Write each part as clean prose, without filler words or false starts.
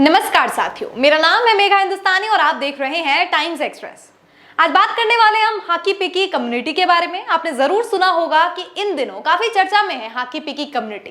नमस्कार साथियों, मेरा नाम है मेघा हिंदुस्तानी और आप देख रहे हैं टाइम्स एक्सप्रेस। आज बात करने वाले हम हाकी पिकी कम्युनिटी के बारे में। आपने जरूर सुना होगा कि इन दिनों काफी चर्चा में है हाकी पिकी कम्युनिटी,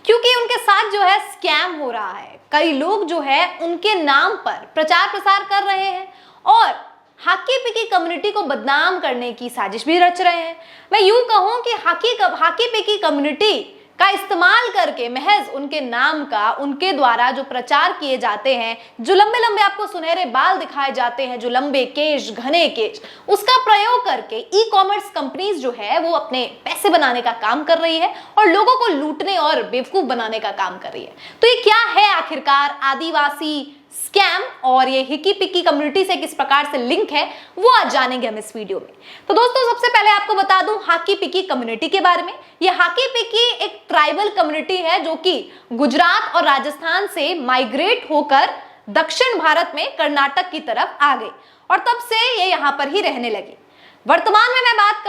क्योंकि उनके साथ जो है स्कैम हो रहा है। कई लोग जो है उनके नाम पर प्रचार प्रसार कर रहे हैं और हाकी पिकी कम्युनिटी को बदनाम करने की साजिश भी रच रहे हैं। मैं यूं कहूं कि हाकी पिकी कम्युनिटी का इस्तेमाल करके महज उनके नाम का, उनके द्वारा जो प्रचार किए जाते हैं, जो लंबे लंबे आपको सुनहरे बाल दिखाए जाते हैं, जो लंबे केश, घने केश, उसका प्रयोग करके ई कॉमर्स कंपनीज जो है वो अपने पैसे बनाने का काम कर रही है और लोगों को लूटने और बेवकूफ बनाने का काम कर रही है। तो ये क्या है आखिरकार आदिवासी स्कैम और ये हिकी पिकी कम्युनिटी से किस प्रकार से लिंक है, वो आज जानेंगे हम इस वीडियो में। तो दोस्तों, सबसे पहले आपको बता दूं हाकी पिकी कम्युनिटी के बारे में। ये हाकी पिकी एक ट्राइबल कम्युनिटी है जो कि गुजरात और राजस्थान से माइग्रेट होकर दक्षिण भारत में कर्नाटक की तरफ आ गई और तब से ये यहाँ पर ही रहने लगी। वर्तमान में मैं बात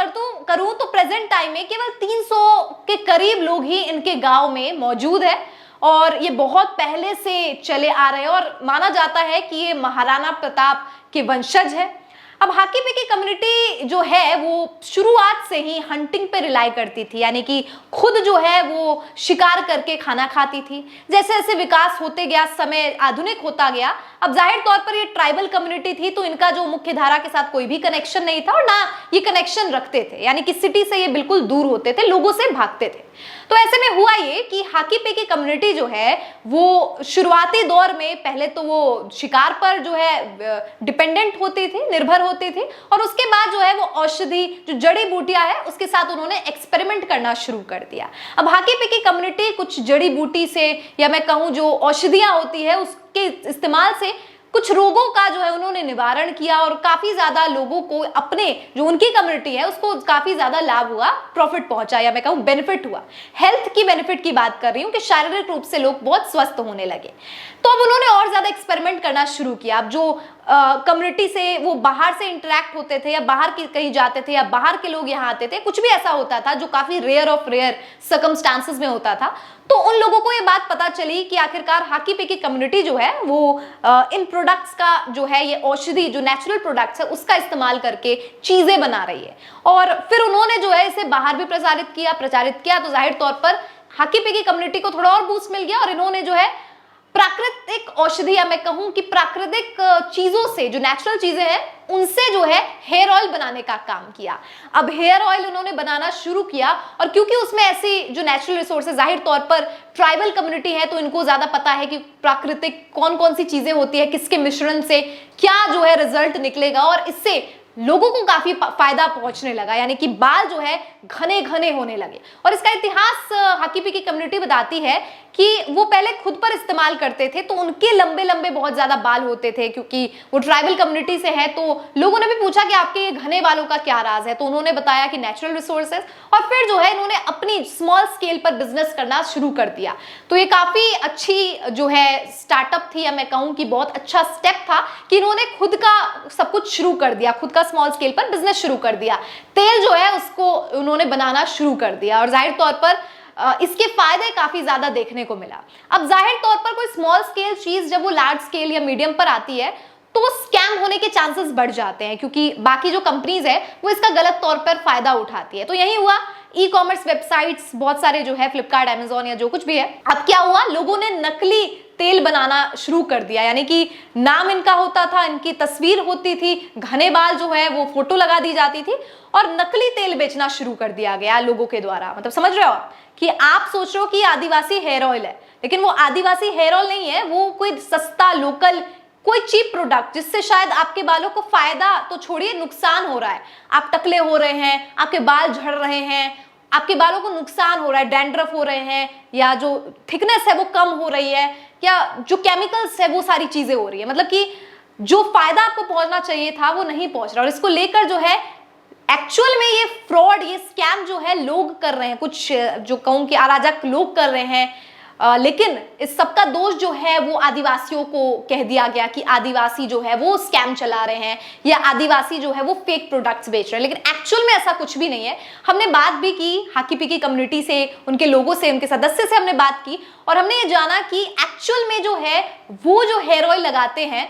करूं तो प्रेजेंट टाइम में केवल 300 के करीब लोग ही इनके गांव में मौजूद है और ये बहुत पहले से चले आ रहे हैं और माना जाता है कि ये महाराणा प्रताप के वंशज है। अब हाकी पिकी कम्युनिटी जो है वो शुरुआत से ही हंटिंग पे रिलाई करती थी, यानी कि खुद जो है वो शिकार करके खाना खाती थी। जैसे जैसे विकास होते गया, समय आधुनिक होता गया, अब जाहिर तौर पर ये ट्राइबल कम्युनिटी थी तो इनका जो मुख्य धारा के साथ कोई भी कनेक्शन नहीं था और ना ये कनेक्शन रखते थे, यानी कि सिटी से ये बिल्कुल दूर होते थे, लोगों से भागते थे। तो ऐसे में हुआ ये कि हाकी पिकी कम्युनिटी जो है वो शुरुआती दौर में पहले तो वो शिकार पर जो है डिपेंडेंट होती थी, निर्भर होती थी, और उसके बाद जो है वो औषधि, जो जड़ी बूटियां है, उसके साथ उन्होंने एक्सपेरिमेंट करना शुरू कर दिया। अब हाकी पिकी कम्युनिटी कुछ जड़ी बूटी से, या मैं कहूँ जो औषधियां होती है उसके इस्तेमाल से कुछ रोगों का जो है उन्होंने निवारण किया और काफी ज्यादा लोगों को, अपने जो उनकी कम्युनिटी है उसको काफी ज्यादा लाभ हुआ, प्रॉफिट पहुंचा, या मैं कहूँ बेनिफिट हुआ। हेल्थ की बेनिफिट की बात कर रही हूँ कि शारीरिक रूप से लोग बहुत स्वस्थ होने लगे। तो अब उन्होंने और ज्यादा एक्सपेरिमेंट करना शुरू किया। अब जो कम्युनिटी से वो बाहर से इंटरेक्ट होते थे या बाहर की कहीं जाते थे या बाहर के लोग यहाँ आते थे, कुछ भी ऐसा होता था जो काफी रेयर ऑफ रेयर सर्कमस्टांसेस में होता था, तो उन लोगों को ये बात पता चली कि आखिरकार हाकी पिकी कम्युनिटी जो है वो इन प्रोडक्ट्स का जो है, ये औषधि जो नेचुरल प्रोडक्ट्स है उसका इस्तेमाल करके चीजें बना रही है। और फिर उन्होंने जो है इसे बाहर भी प्रचारित किया तो जाहिर तौर पर हाकी पिकी कम्युनिटी को थोड़ा और बूस्ट मिल गया और इन्होंने जो है प्राकृतिक औषधि, या मैं कहूं कि प्राकृतिक चीजों से, जो नेचुरल चीजें हैं उनसे जो है हेयर ऑयल बनाने का काम किया। अब हेयर ऑयल उन्होंने बनाना शुरू किया और क्योंकि उसमें ऐसी जो नेचुरल रिसोर्सेज, जाहिर तौर पर ट्राइबल कम्युनिटी है तो इनको ज्यादा पता है कि प्राकृतिक कौन कौन सी चीजें होती है, किसके मिश्रण से क्या जो है रिजल्ट निकलेगा, और इससे लोगों को काफी फायदा पहुंचने लगा, यानी कि बाल जो है घने घने होने लगे। और इसका इतिहास हाकी पिकी कम्युनिटी बताती है कि वो पहले खुद पर इस्तेमाल करते थे तो उनके लंबे लंबे बहुत ज्यादा बाल होते थे, क्योंकि वो ट्राइबल कम्युनिटी से है। तो लोगों ने भी पूछा कि आपके ये घने बालों का क्या राज है, तो उन्होंने बताया कि नेचुरल रिसोर्सेज, और फिर जो है इन्होंने अपनी स्मॉल स्केल पर बिजनेस करना शुरू कर दिया। तो ये काफी अच्छी जो है स्टार्टअप थी, या मैं कहूँ कि बहुत अच्छा स्टेप था कि इन्होंने खुद का सब कुछ शुरू कर दिया, खुद का स्मॉल स्केल पर बिजनेस शुरू कर दिया। तेल जो है उसको उन्होंने बनाना शुरू कर दिया और जाहिर तौर पर इसके फायदे काफी ज्यादा देखने को मिला। अब जाहिर तौर पर कोई स्मॉल स्केल चीज जब वो लार्ज स्केल या मीडियम पर आती है तो वो स्कैम होने के चांसेस बढ़ जाते हैं, क्योंकि बाकी जो कंपनीज है वो इसका गलत तौर पर फायदा उठाती है। तो यही हुआ, ई कॉमर्स वेबसाइट्स बहुत सारे जो है, फ्लिपकार्ट, अमेजोन या जो कुछ भी है, अब क्या हुआ, लोगों ने नकली तेल बनाना शुरू कर दिया, यानी कि नाम इनका होता था, इनकी तस्वीर होती थी, घने बाल जो है वो फोटो लगा दी जाती थी और नकली तेल बेचना शुरू कर दिया गया लोगों के द्वारा। मतलब समझ रहे हो कि आप सोच रहे हो कि आदिवासी हेयर ऑयल है, लेकिन वो आदिवासी हेयर ऑयल नहीं है, वो कोई सस्ता लोकल कोई चीप प्रोडक्ट जिससे शायद आपके बालों को फायदा तो छोड़िए नुकसान हो रहा है। आप टकले हो रहे हैं, आपके बाल झड़ रहे हैं, आपके बालों को नुकसान हो रहा है, डैंड्रफ हो रहे हैं, या जो थिकनेस है वो कम हो रही है, या जो केमिकल्स है वो सारी चीजें हो रही है। मतलब कि जो फायदा आपको पहुंचना चाहिए था वो नहीं पहुंच रहा। और इसको लेकर जो है एक्चुअल में ये फ्रॉड, ये स्कैम जो है लोग कर रहे हैं, कुछ जो कहूं कि अराजक लोग कर रहे हैं, लेकिन इस सबका दोष जो है वो आदिवासियों को कह दिया गया कि आदिवासी जो है वो स्कैम चला रहे हैं या आदिवासी जो है वो फेक प्रोडक्ट्स बेच रहे हैं, लेकिन एक्चुअल में ऐसा कुछ भी नहीं है। हमने बात भी की हाकी पिकी कम्युनिटी से, उनके लोगों से, उनके सदस्य से हमने बात की और हमने ये जाना कि एक्चुअल में जो है वो जो हेयर ऑयल लगाते हैं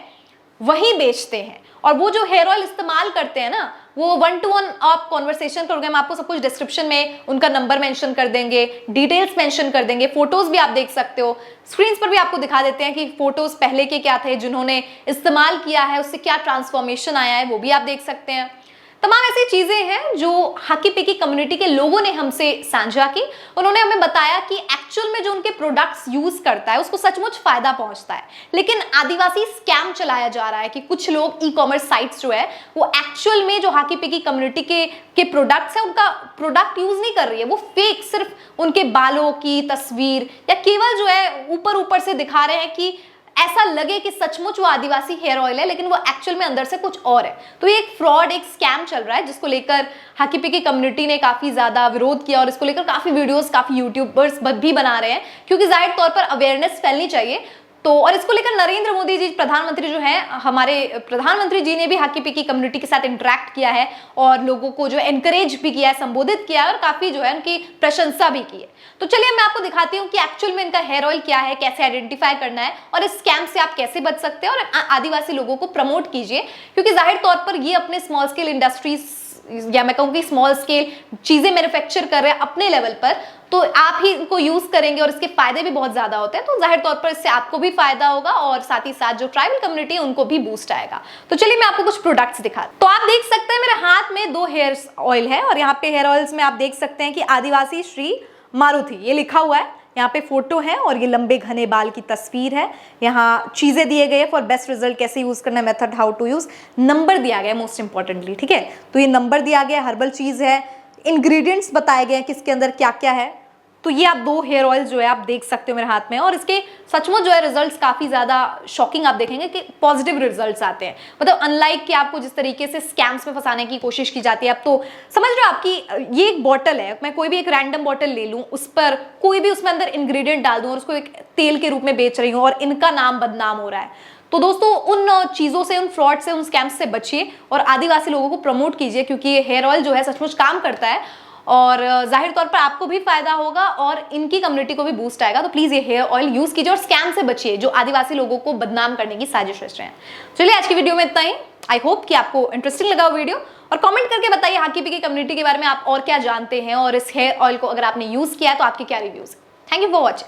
वही बेचते हैं और वो जो हेयर ऑयल इस्तेमाल करते हैं ना, वो 1-to-1 आप कॉन्वर्सेशन करोगे, हम आपको सब कुछ डिस्क्रिप्शन में उनका नंबर मेंशन कर देंगे, डिटेल्स मेंशन कर देंगे, फोटोज भी आप देख सकते हो, स्क्रीन पर भी आपको दिखा देते हैं कि फोटोज पहले के क्या थे, जिन्होंने इस्तेमाल किया है उससे क्या ट्रांसफॉर्मेशन आया है वो भी आप देख सकते हैं। तमाम ऐसी चीजें हैं जो हाकी पिकी कम्युनिटी के लोगों ने हमसे साझा की। उन्होंने हमें बताया कि एक्चुअल में जो उनके प्रोडक्ट्स यूज करता है उसको सचमुच फायदा पहुंचता है, लेकिन आदिवासी स्कैम चलाया जा रहा है कि कुछ लोग ई कॉमर्स साइट्स जो है वो एक्चुअल में जो हाकी पिकी कम्युनिटी के प्रोडक्ट्स है उनका प्रोडक्ट यूज नहीं कर रही है, वो फेक सिर्फ उनके बालों की तस्वीर या केवल जो है ऊपर ऊपर से दिखा रहे हैं कि ऐसा लगे कि सचमुच वो आदिवासी हेयर ऑयल है, लेकिन वो एक्चुअल में अंदर से कुछ और है। तो ये एक फ्रॉड, एक स्कैम चल रहा है जिसको लेकर हाकी पिकी कम्युनिटी ने काफी ज्यादा विरोध किया और इसको लेकर काफी वीडियोस काफी यूट्यूबर्स भी बना रहे हैं, क्योंकि जाहिर तौर पर अवेयरनेस फैलनी चाहिए। तो और इसको लेकर नरेंद्र मोदी जी, प्रधानमंत्री जो है, हमारे प्रधानमंत्री जी ने भी हाकी पिकी कम्युनिटी के साथ इंटरेक्ट किया है और लोगों को जो एनकरेज भी किया है, संबोधित किया है और काफी जो है उनकी प्रशंसा भी की है। तो चलिए मैं आपको दिखाती हूँ कि एक्चुअल में इनका हेयर ऑयल क्या है, कैसे आइडेंटिफाई करना है और इस स्कैम से आप कैसे बच सकते हैं और आदिवासी लोगों को प्रमोट कीजिए, क्योंकि जाहिर तौर पर ये अपने स्मॉल स्केल इंडस्ट्रीज या मैं कहूँगी स्मॉल स्केल चीजें मैन्युफैक्चर कर रहे हैं अपने लेवल पर, तो आप ही इनको यूज करेंगे और इसके फायदे भी बहुत ज्यादा होते हैं। तो जाहिर तौर पर इससे आपको भी फायदा होगा और साथ ही साथ जो ट्राइबल कम्युनिटी है उनको भी बूस्ट आएगा। तो चलिए मैं आपको कुछ प्रोडक्ट्स दिखा। तो आप देख सकते हैं मेरे हाथ में 2 हेयर ऑयल है और यहाँ पे हेयर ऑयल्स में आप देख सकते हैं कि आदिवासी श्री मारुति ये लिखा हुआ है, यहाँ पे फोटो है और ये लंबे घने बाल की तस्वीर है। यहाँ चीजें दिए गए फॉर बेस्ट रिजल्ट, कैसे यूज करना है, method how to use, number दिया गया मोस्ट इंपॉर्टेंटली, ठीक है। तो ये नंबर दिया गया, हर्बल चीज है, इंग्रेडिएंट्स बताए गए हैं किसके अंदर क्या क्या है। तो ये आप 2 हेयर ऑयल जो है आप देख सकते हो मेरे हाथ में और इसके सचमुच जो है रिजल्ट्स काफी ज्यादा शॉकिंग आप देखेंगे कि पॉजिटिव रिजल्ट्स आते हैं। मतलब अनलाइक कि आपको जिस तरीके से स्कैम्स में फंसाने की कोशिश की जाती है, अब तो समझ रहे हो आपकी ये एक बॉटल है, मैं कोई भी एक रैंडम बॉटल ले लूं, उस पर कोई भी उसमें अंदर इंग्रेडिएंट डाल दूं और उसको एक तेल के रूप में बेच रही हूं और इनका नाम बदनाम हो रहा है। तो दोस्तों उन चीजों से, उन फ्रॉड से, उन स्कैम्स से बचिए और आदिवासी लोगों को प्रमोट कीजिए, क्योंकि ये हेयर ऑयल जो है सचमुच काम करता है और जाहिर तौर पर आपको भी फायदा होगा और इनकी कम्युनिटी को भी बूस्ट आएगा। तो प्लीज ये हेयर ऑयल यूज कीजिए और स्कैम से बचिए जो आदिवासी लोगों को बदनाम करने की साजिश रच रहे हैं। चलिए आज की वीडियो में इतना ही। आई होप कि आपको इंटरेस्टिंग लगा वीडियो और कमेंट करके बताइए हाकी पिकी कम्युनिटी के बारे में आप और क्या जानते हैं और इस हेयर ऑयल को अगर आपने यूज किया है तो आपके क्या reviews. Thank you for watching.